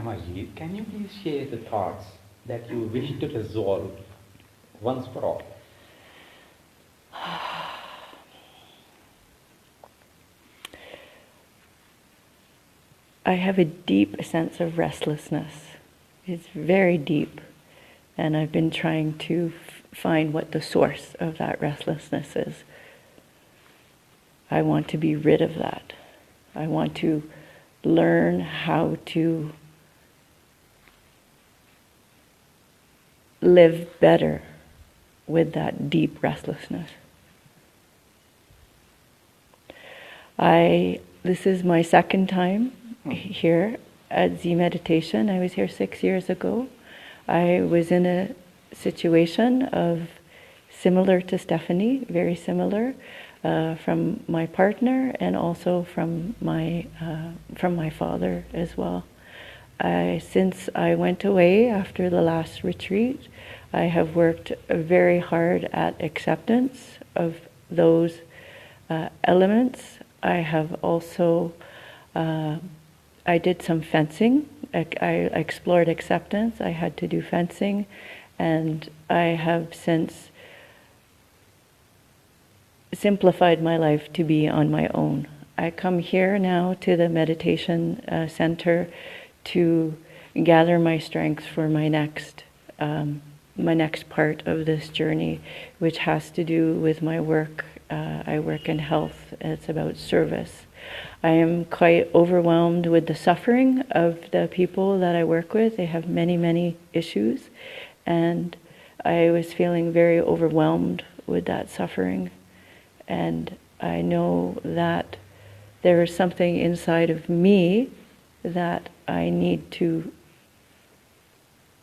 Amarjeet, can you please share the thoughts that you wish to resolve once for all? I have a deep sense of restlessness. It's very deep. And I've been trying to find what the source of that restlessness is. I want to be rid of that. I want to learn how to live better with that deep restlessness. This is my second time here at Z Meditation. I was here 6 years ago. I was in a situation of similar to Stephanie, very similar, from my partner and also from my father as well. Since I went away after the last retreat, I have worked very hard at acceptance of those elements. I have also, I did some fencing. I explored acceptance. I had to do fencing, and I have since simplified my life to be on my own. I come here now to the meditation center to gather my strength for my next part of this journey, which has to do with my work. I work in health. It's about service. I am quite overwhelmed with the suffering of the people that I work with. They have many, many issues, and I was feeling very overwhelmed with that suffering. And I know that there is something inside of me that I need to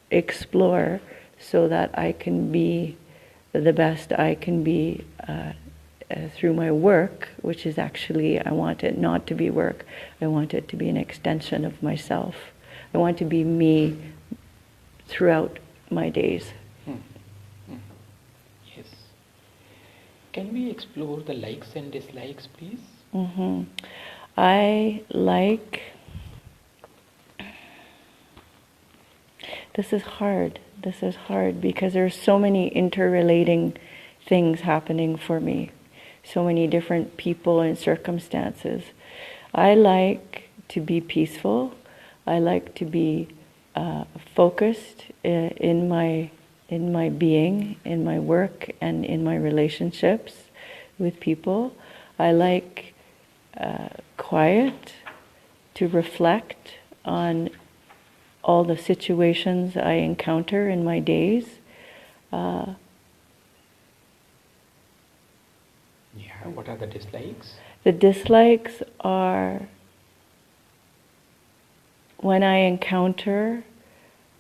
explore so that I can be the best I can be through my work, which is actually, I want it not to be work. I want it to be an extension of myself. I want to be me throughout my days. Yes. Can we explore the likes and dislikes, please? I like... This is hard because there's so many interrelating things happening for me. So many different people and circumstances. I like to be peaceful. I like to be focused in my being, in my work, and in my relationships with people. I like quiet, to reflect on all the situations I encounter in my days. What are the dislikes? The dislikes are when I encounter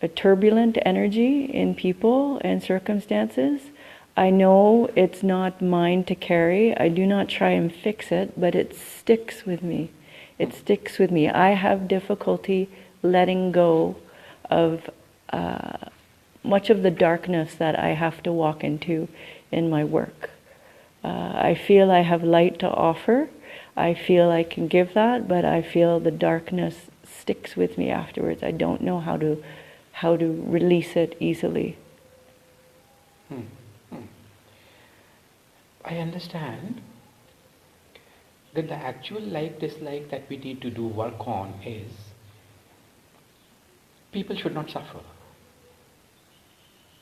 a turbulent energy in people and circumstances. I know it's not mine to carry. I do not try and fix it, but it sticks with me. It sticks with me. I have difficulty letting go of much of the darkness that I have to walk into in my work. I feel I have light to offer. I feel I can give that, but I feel the darkness sticks with me afterwards. I don't know how to release it easily. I understand that the actual like-dislike that we need to do work on is people should not suffer.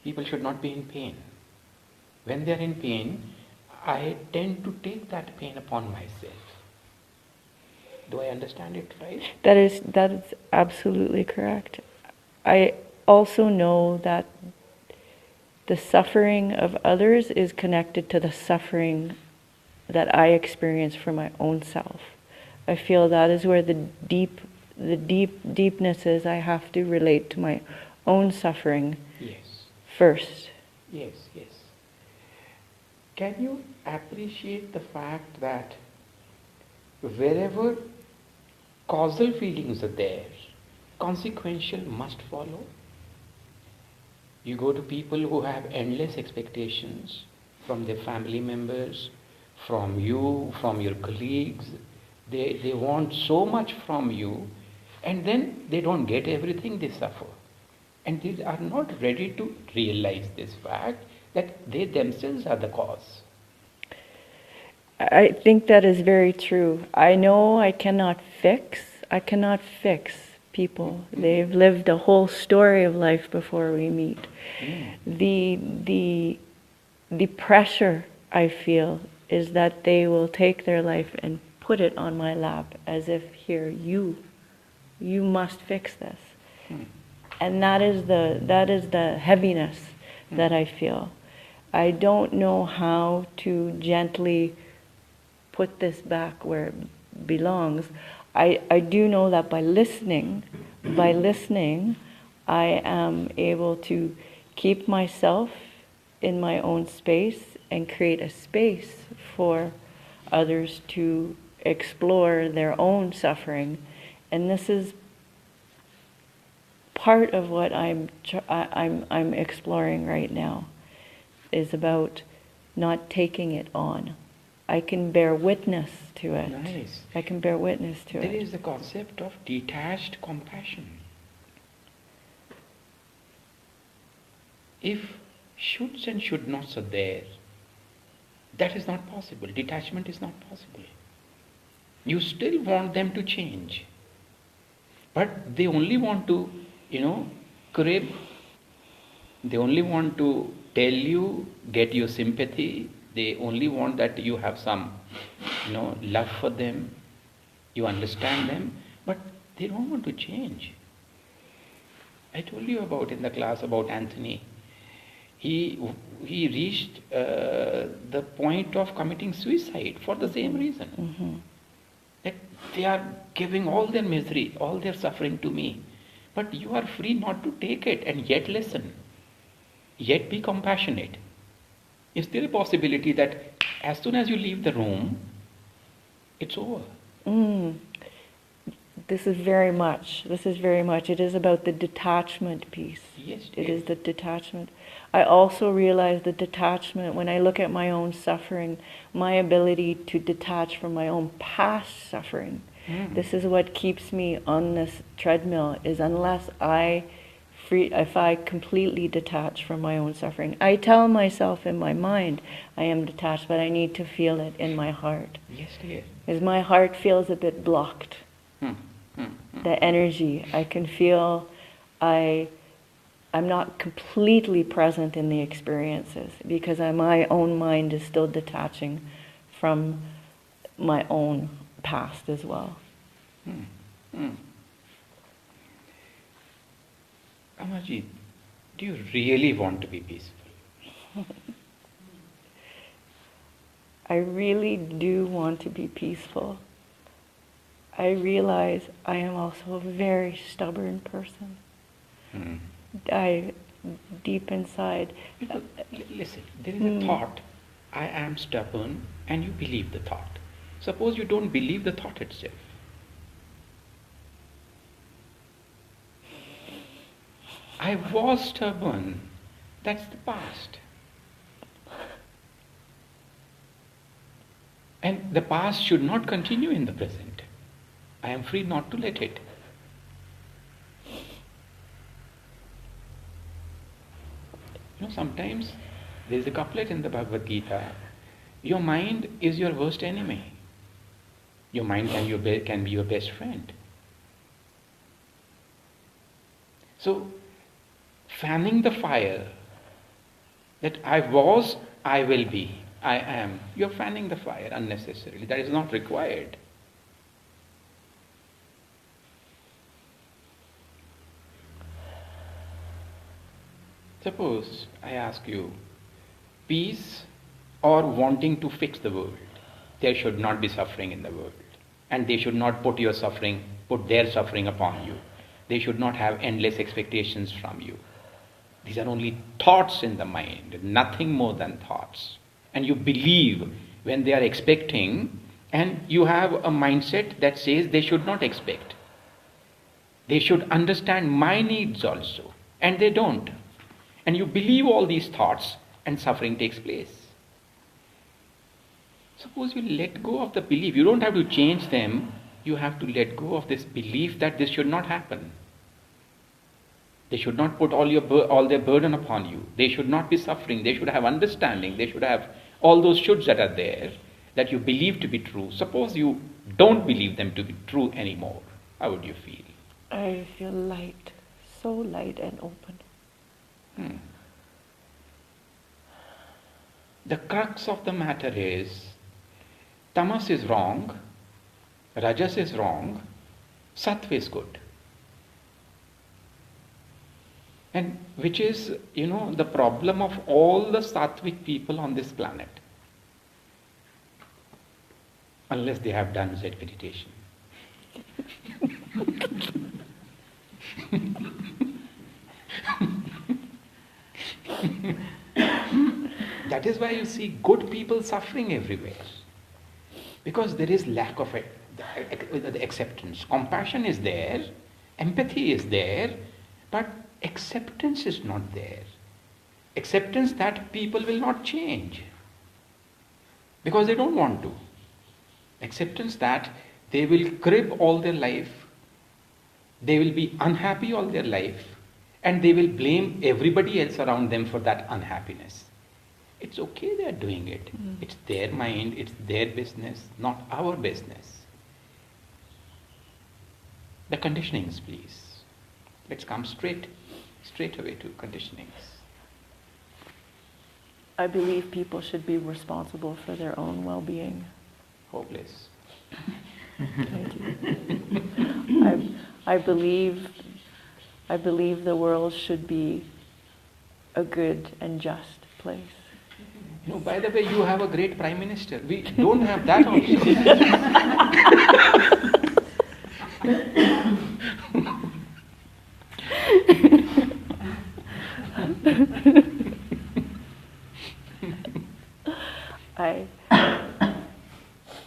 People should not be in pain. When they are in pain, I tend to take that pain upon myself. Do I understand it right? That is absolutely correct. I also know that the suffering of others is connected to the suffering that I experience for my own self. I feel that is where the deepness is. I have to relate to my own suffering first. Yes. Can you appreciate the fact that wherever causal feelings are there, consequential must follow? You go to people who have endless expectations from their family members, from you, from your colleagues. They want so much from you, And then they don't get everything, they suffer. And they are not ready to realize this fact that they themselves are the cause. I think that is very true. I know I cannot fix people. They've lived a whole story of life before we meet. The pressure I feel is that they will take their life and put it on my lap as if, here, you must fix this. And that is the heaviness that I feel. I don't know how to gently put this back where it belongs. I do know that by listening, I am able to keep myself in my own space and create a space for others to explore their own suffering. And this is part of what I'm exploring right now, is about not taking it on. I can bear witness to it. Nice. I can bear witness to it. There is the concept of detached compassion. If shoulds and should nots are there, that is not possible. Detachment is not possible. You still want them to change. But they only want to, crib. They only want to tell you, get your sympathy. They only want that you have some, love for them. You understand them. But they don't want to change. I told you about in the class about Anthony. He reached the point of committing suicide for the same reason. That they are giving all their misery, all their suffering to me. But you are free not to take it and yet listen. Yet be compassionate. Is there a possibility that as soon as you leave the room, it's over? This is very much. It is about the detachment piece. Yes, it is the detachment. I also realize the detachment when I look at my own suffering, my ability to detach from my own past suffering. This is what keeps me on this treadmill, is unless if I completely detach from my own suffering. I tell myself in my mind I am detached, but I need to feel it in my heart. Yes, dear. Because my heart feels a bit blocked. The energy, I can feel I'm not completely present in the experiences because my own mind is still detaching from my own past as well. Amarjeet, do you really want to be peaceful? I really do want to be peaceful. I realize I am also a very stubborn person. I, deep inside... Listen, there is a thought, I am stubborn, and you believe the thought. Suppose you don't believe the thought itself. I was stubborn. That's the past. And the past should not continue in the present. I am free not to let it. Sometimes there is a couplet in the Bhagavad Gita, your mind is your worst enemy. Your mind can be your best friend. So, fanning the fire, that I was, I will be, I am. You're fanning the fire unnecessarily. That is not required. Suppose I ask you, peace or wanting to fix the world? There should not be suffering in the world. And they should not put their suffering upon you. They should not have endless expectations from you. These are only thoughts in the mind, nothing more than thoughts. And you believe when they are expecting, and you have a mindset that says they should not expect. They should understand my needs also. And they don't. And you believe all these thoughts, and suffering takes place. Suppose you let go of the belief. You don't have to change them. you have to let go of this belief that this should not happen. They should not put all their burden upon you. They should not be suffering. They should have understanding. They should have all those shoulds that are there that you believe to be true. Suppose you don't believe them to be true anymore. How would you feel? I feel light, so light and open. The crux of the matter is, tamas is wrong, rajas is wrong, sattva is good. And which is, the problem of all the sattvic people on this planet. Unless they have done Zen meditation. That is why you see good people suffering everywhere. Because there is lack of the acceptance. Compassion is there, empathy is there, but acceptance is not there. Acceptance that people will not change. Because they don't want to. Acceptance that they will crib all their life, they will be unhappy all their life, and they will blame everybody else around them for that unhappiness. It's okay they are doing it. It's their mind, it's their business, not our business. The conditionings, please. Let's come straight away to conditionings. I believe people should be responsible for their own well-being. Hopeless. I believe the world should be a good and just place. By the way, you have a great Prime Minister. We don't have that also.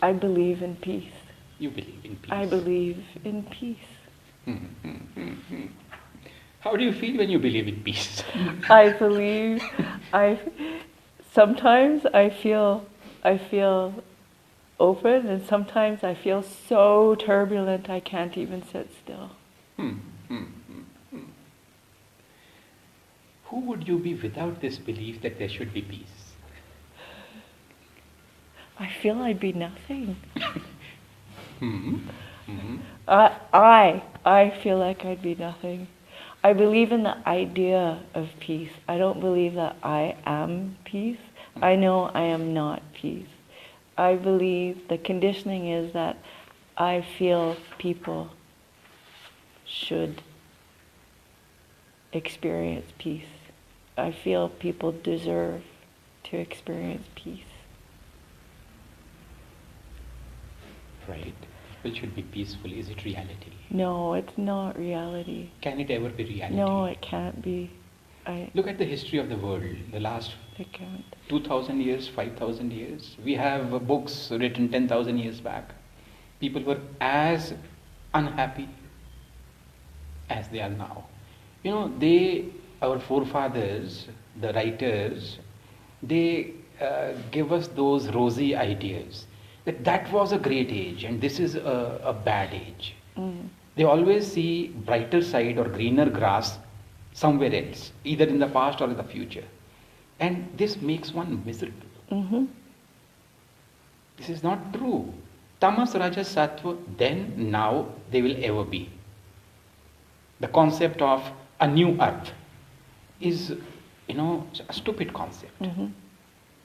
I believe in peace. You believe in peace. I believe in peace. How do you feel when you believe in peace? Sometimes I feel open, and sometimes I feel so turbulent I can't even sit still. Who would you be without this belief that there should be peace? I feel I'd be nothing. I feel like I'd be nothing. I believe in the idea of peace. I don't believe that I am peace. I know I am not peace. I believe the conditioning is that I feel people should experience peace. I feel people deserve to experience peace. Right. People should be peaceful. Is it reality? No, it's not reality. Can it ever be reality? No, it can't be. Look at the history of the world. The last 2,000 years, 5,000 years. We have books written 10,000 years back. People were as unhappy as they are now. Our forefathers, the writers, they give us those rosy ideas. That was a great age and this is a bad age. They always see brighter side or greener grass somewhere else, either in the past or in the future. And this makes one miserable. This is not true. Tamas, Rajas, Sattva, then, now, they will ever be. The concept of a new earth is, a stupid concept.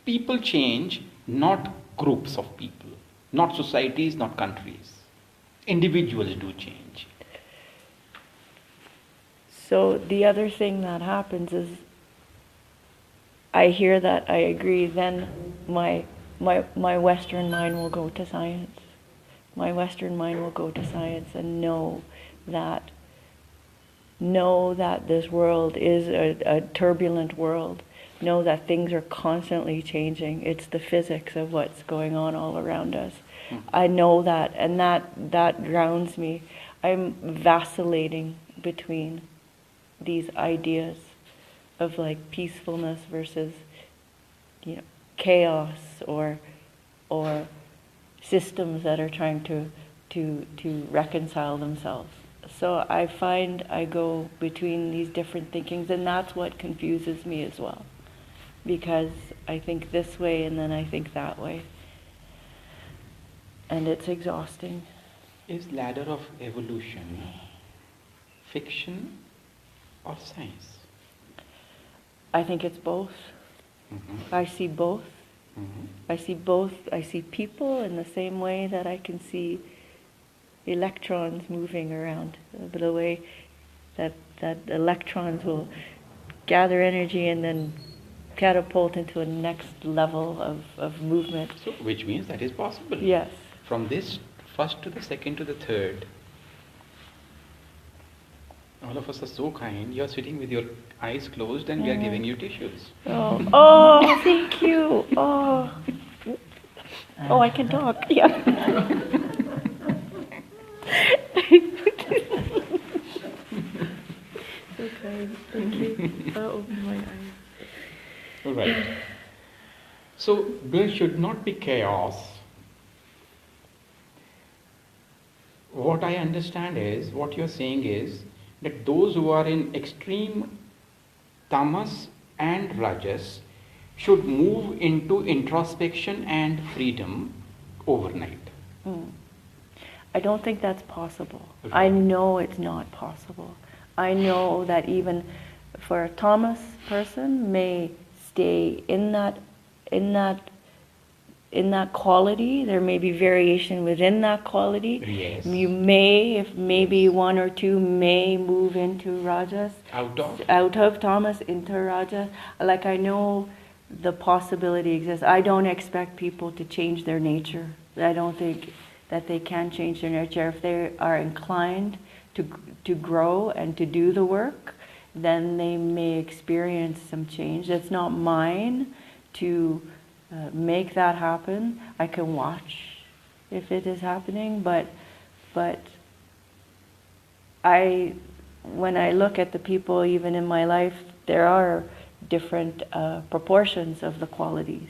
People change, not groups of people, not societies, not countries. Individuals do change. So the other thing that happens is I hear that, I agree, then my Western mind will go to science. My Western mind will go to science and know that this world is a turbulent world. Know that things are constantly changing. It's the physics of what's going on all around us. I know that, and that grounds me. I'm vacillating between these ideas of like peacefulness versus, chaos or systems that are trying to reconcile themselves. So I find I go between these different thinkings, and that's what confuses me as well. Because I think this way and then I think that way. And it's exhausting. Is ladder of evolution fiction or science? I think it's both. Mm-hmm. I see both. Mm-hmm. I see both. I see people in the same way that I can see electrons moving around. The way that electrons will gather energy and then catapult into a next level of movement. So, which means that is possible. Yes. From this first to the second to the third, all of us are so kind. You are sitting with your eyes closed and we are giving you tissues. Oh, thank you. Oh, I can talk. Yeah. Okay, thank you. That opened my eyes. All right. So there should not be chaos. What I understand is, what you're saying is, that those who are in extreme tamas and rajas should move into introspection and freedom overnight. I don't think that's possible. Okay. I know it's not possible. I know that even for a tamas person may stay in that quality. There may be variation within that quality. Yes. You may, if maybe one or two may move into rajas, out of tamas into rajas. Like, I know the possibility exists. I don't expect people to change their nature. I don't think that they can change their nature. If they are inclined to grow and to do the work, then they may experience some change. It's not mine to make that happen. I can watch if it is happening, but when I look at the people even in my life, there are different proportions of the qualities.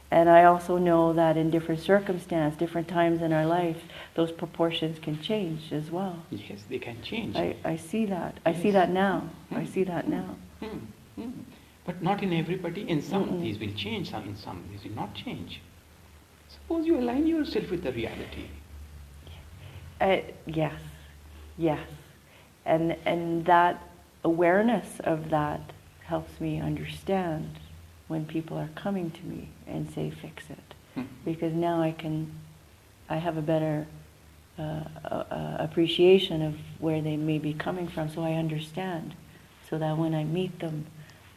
And I also know that in different circumstances, different times in our life, those proportions can change as well. Yes, they can change. I see that. I see that now. I see that now. But not in everybody. In some, these will change. In some, these will not change. Suppose you align yourself with the reality. Yes. And that awareness of that helps me understand when people are coming to me and say, fix it. Because now I have a better appreciation of where they may be coming from, so I understand. So that when I meet them,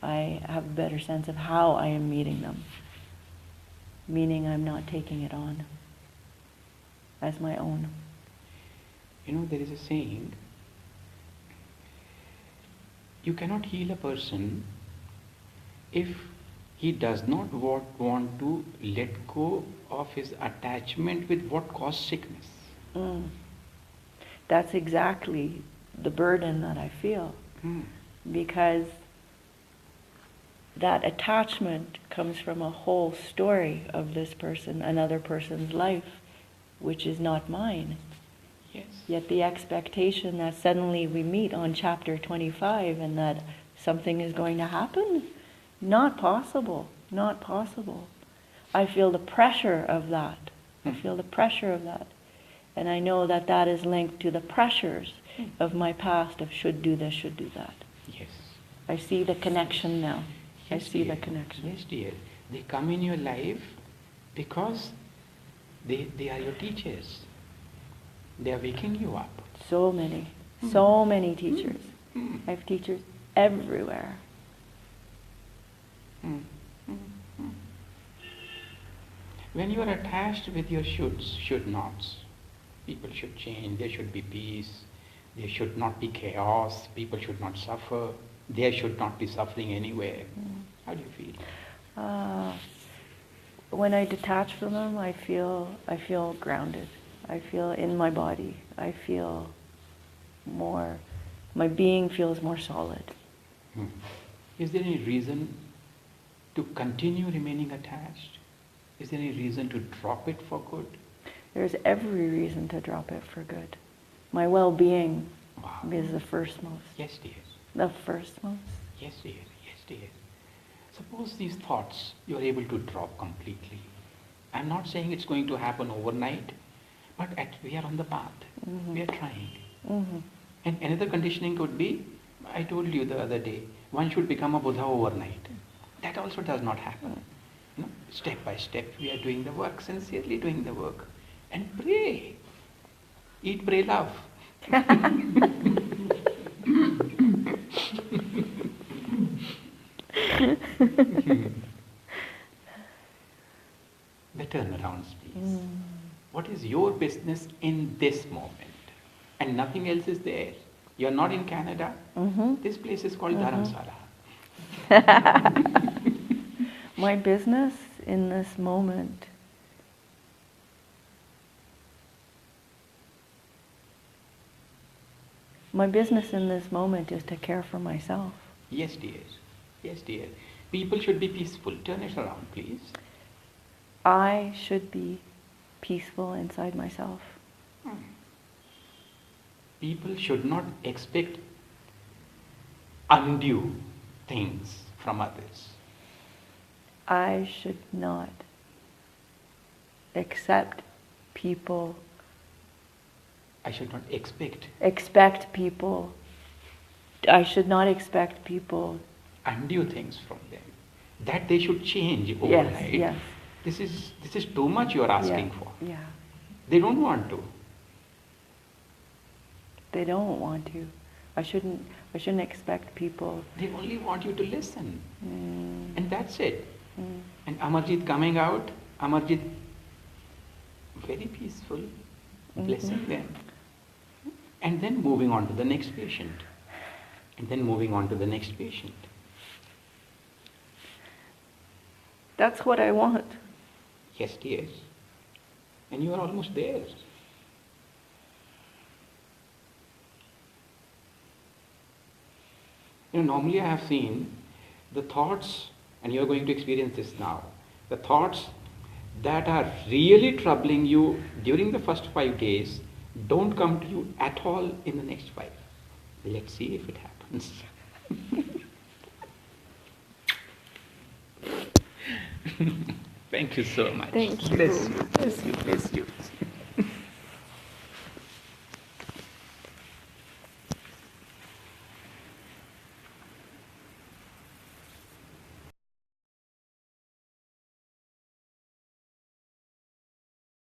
I have a better sense of how I am meeting them. Meaning I'm not taking it on as my own. You know, there is a saying, you cannot heal a person if he does not want to let go of his attachment with what caused sickness. That's exactly the burden that I feel. Because that attachment comes from a whole story of this person, another person's life, which is not mine. Yes. Yet the expectation that suddenly we meet on chapter 25 and that something is going to happen, not possible, not possible. I feel the pressure of that. I feel the pressure of that. And I know that that is linked to the pressures of my past of should do this, should do that. Yes. I see the connection now. Yes, I see dear. the connection. Yes, dear. They come in your life because they are your teachers. They are waking you up. So many teachers. I have teachers everywhere. When you are attached with your shoulds, should nots, people should change, there should be peace, there should not be chaos, people should not suffer, there should not be suffering anywhere. How do you feel? When I detach from them, I feel grounded. I feel in my body. I feel more, my being feels more solid. Is there any reason to continue remaining attached? Is there any reason to drop it for good? there's every reason to drop it for good. My well-being Wow. is the first most. Yes, dear. The first most. Yes, dear. Yes, dear. Suppose these thoughts you are able to drop completely. I'm not saying it's going to happen overnight, but we are on the path. Mm-hmm. We are trying. Mm-hmm. And another conditioning could be, I told you the other day, one should become a Buddha overnight. That also does not happen. No? Step by step, we are doing the work, sincerely doing the work. And pray. Eat, pray, love. The turnarounds, please. What is your business in this moment? And nothing else is there. You're not in Canada. Mm-hmm. This place is called Dharamsala. My business in this moment is to care for myself. Yes, dear. Yes, dear. People should be peaceful. Turn it around, please. I should be peaceful inside myself. People should not expect undue things from others. I should not accept people. I should not expect I should not expect people. undue things from them. That they should change overnight. Yes. This is too much you are asking for. Yeah. They don't want to. They don't want to. I shouldn't expect people. They only want you to listen. Mm. And that's it. Mm. And Amarjeet coming out, Amarjeet very peaceful, blessing them. And then moving on to the next patient. And then moving on to the next patient. That's what I want. Yes, dear. And you are almost there. Normally I have seen the thoughts, and you are going to experience this now, the thoughts that are really troubling you during the first 5 days don't come to you at all in the next 5. Let's see if it happens. Thank you so much. Thank you. Bless you, bless you, bless you.